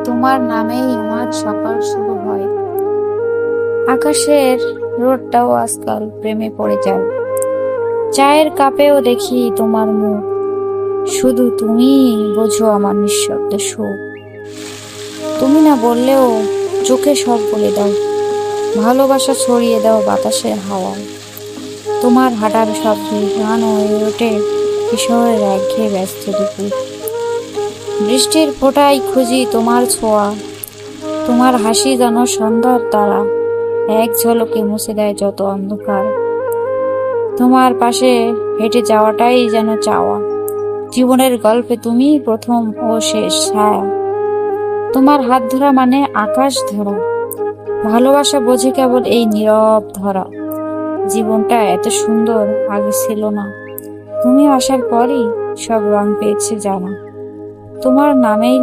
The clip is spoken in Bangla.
তোমার নামেই আমার সকাল শুরু হয়। আকাশের রোদটাও আজকাল প্রেমে পড়ে যায়। চায়ের কাপেও দেখি তোমার মুখ। শুধু তুমিই বোঝো আমার নিঃশব্দ সুখ। তুমি না বললেও চোখে সব বলে দাও। ভালোবাসা ছড়িয়ে দাও বাতাসের হাওয়ায়। তোমার হাঁটার শব্দে গান হয়ে ওঠে কিশোরের একঘেয়ে ব্যস্ত দুপুর। বৃষ্টির ফোঁটায় খুঁজি তোমার ছোঁয়া। তোমার হাসি যেন সন্ধ্যার তারা, এক ঝলকে মুছে দেয় যত অন্ধকার। তোমার পাশে হেঁটে যাওয়াটাই যেন চাওয়া। জীবনের গল্পে তুমি প্রথম ও শেষ ছায়া। তোমার হাত ধরা মানে আকাশ ধরা। ভালোবাসা বোঝে কেবল এই নীরব ধরা। জীবনটা এত সুন্দর আগে ছিল না। তুমি আসার পরই সব রং পেয়েছে জানা। তোমার নামেই